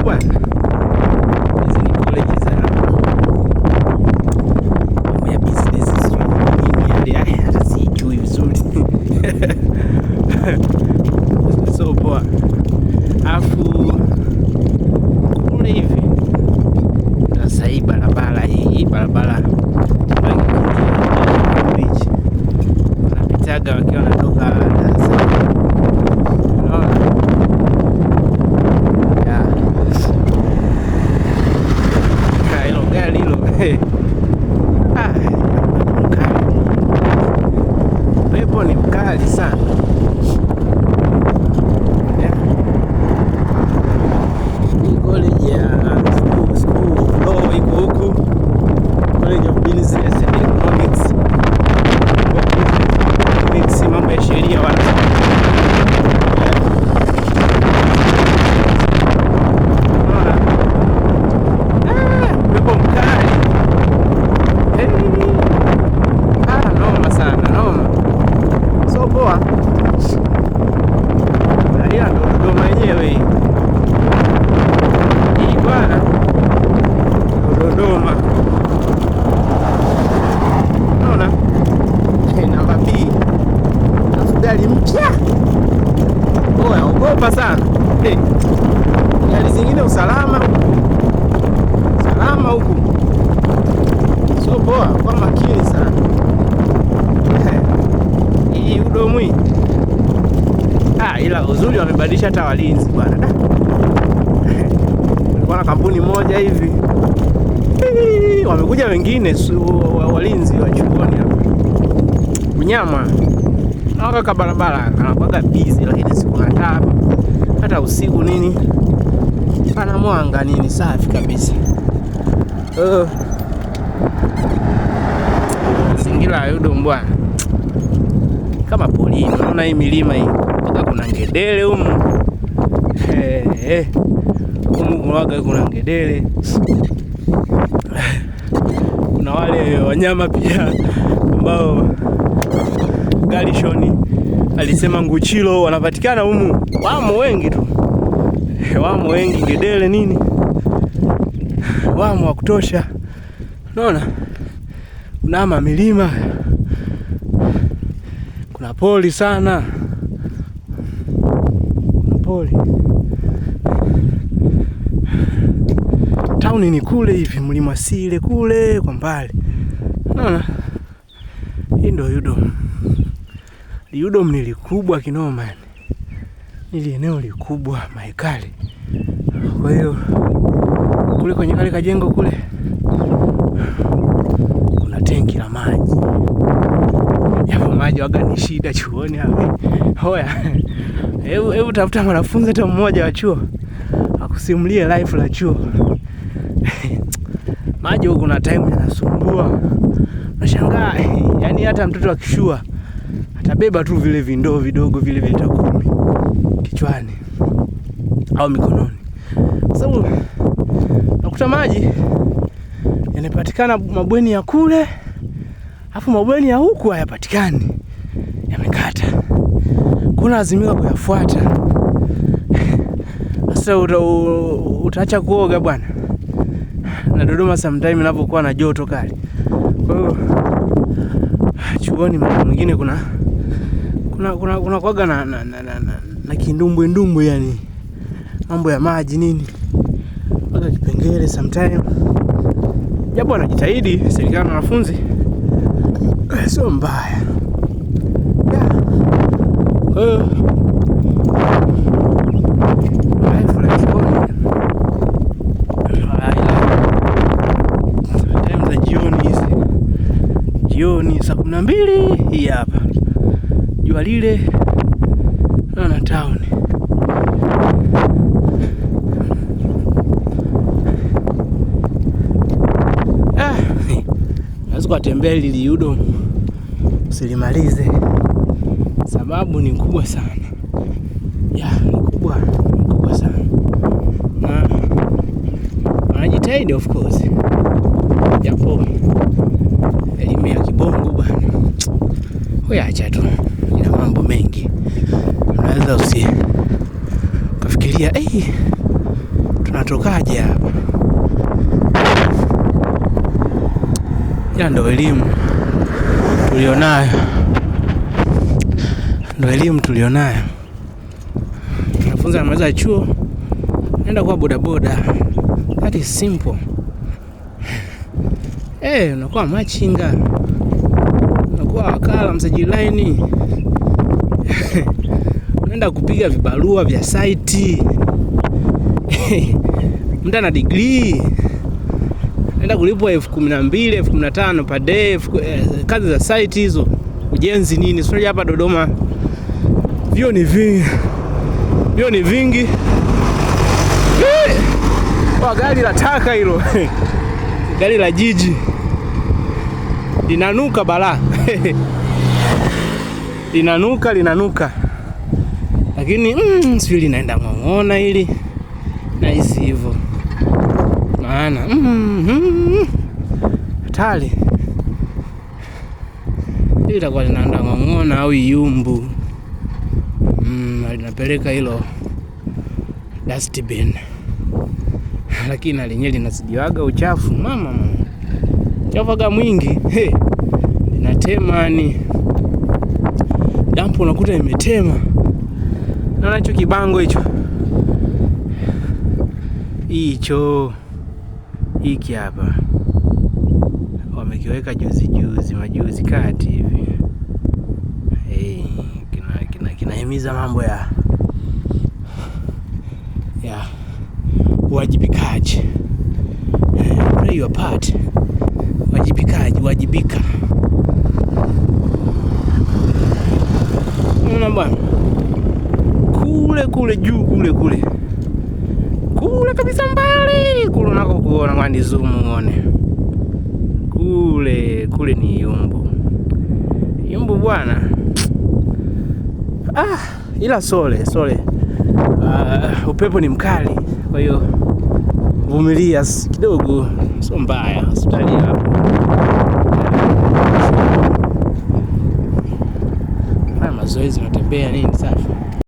bwana. Hizi ni college za ya business nini hata sijui vizuri. So poa. Afu kule hivi sasa hii barabara bridge wanapitaga wakiwa wanatoka Dar es Salaam. Hilo gari hilo pepo ni mkali sana. College ya school of law iko huku, College of Business and Economics, mambo ya sheria wana pepo mkali. Noma sana, noma. So poa. Ila ndo Dodoma yenyewe hii bwana, Dodoma. Unaona? Namba B. Gari mpya. Oya, ogopa sana. Gari zingine usalama huku. So poa, kwa makini sana. Hii Udomu hii. Ila uzuri wamebadilisha hata walinzi bwana. Kuna kampuni moja hivi wamekuja wengine walinzi wa chuoni hapa unyama nawaka barabara kanapaga busy, lakini siku na taa hata usiku nini pana mwanga nini safi kabisa. Mazingira ya Udomu bwana kama polini. Unaona hii milima hii kuna ngedele humu. Humu kuna ngedele, kuna wale wanyama pia ambao Galishoni alisema nguchilo wanapatikana humu. Wamo wengi tu, wamo wengi, ngedele nini wamo wa kutosha. Unaona kuna milima, kuna poli sana, kuna poli. Town ni kule hivi Mlima Sile kule kwa mbali. Unaona? Hii ndio Udomu. Udomu ni likubwa kinoma yani. Ili eneo likubwa mahekali. Kwa hiyo kule kwenye kale kajengo kule kuna tenki la maji. Yapo maji waga ni shida chuoni hapa. Hoya. Hebu tafuta mwanafunzi hata mmoja wa chuo akusimulie life la chuo. Maji huko kuna time yanasumbua. Nashangaa yani hata mtoto akishua atabeba tu vile vindoo vidogo vile vile 10 kichwani au mikononi. Kwa sababu nakuta maji yanapatikana mabweni ya kule, afu mabweni ya huku hayapatikani. Yamekata. Kuna lazimika kuyafuata. Sasa utaacha kuoga bwana. Na Dodoma sometime inapokuwa na joto kali. Kwa hiyo chuoni mwingine kuna kuaga na kindumbwe yani. Mambo ya maji nini. Waka kipengele sometime. Japo anajitahidi serikali na wanafunzi. Sio mbaya. Jioni saa 12 hii hapa. Jua lile na town. Naweza kutembea ili Udomu usilimalize. Sababu ni kubwa sana. Ni kubwa sana. Wanajitahidi of course. Japo elimu ya kibongo bwana. Wewe acha tu. Ina mambo mengi. Unaweza ukafikiria natokaje hapa? Ya ndo elimu tulionayo. Tunafunza namaliza chuo, naenda kwa bodaboda. That is simple. Unakuwa machinga, unakuwa wakala msajili line. Unaenda kupiga vibarua vya site. Mtu ana degree, unaenda kulipwa 12,000, 15,000 per day. Kazi za site hizo, ujenzi nini. Sio hapa Dodoma vio ni vingi. Kwa gari la taka hilo. Gari la jiji linanuka bala. linanuka lakini sio linaenda ngong'ona hili na hisi hivyo, maana hatari itakuwa linaenda ngong'ona au yumbu. Linapeleka hilo dustbin, lakini lenyewe linasidiwaga uchafu mama. Uchafu mwingi. Linatema ni dampo, unakuta imetema. Naona hicho kibango hiki hapa wamekiweka majuzi kati hivi. Kinahimiza mambo ya uwajibikaji. Play your part. Wajibika. Unaona bwana? Kule juu kule kabisa mbali kule unako kuona ngani zoom uone. Kule ni Yumbu bwana. Ila sole. Upepo ni mkali, kwa hiyo vumilia kidogo, sio mbaya. Hospitali hapo. Mazoezi natembea nini?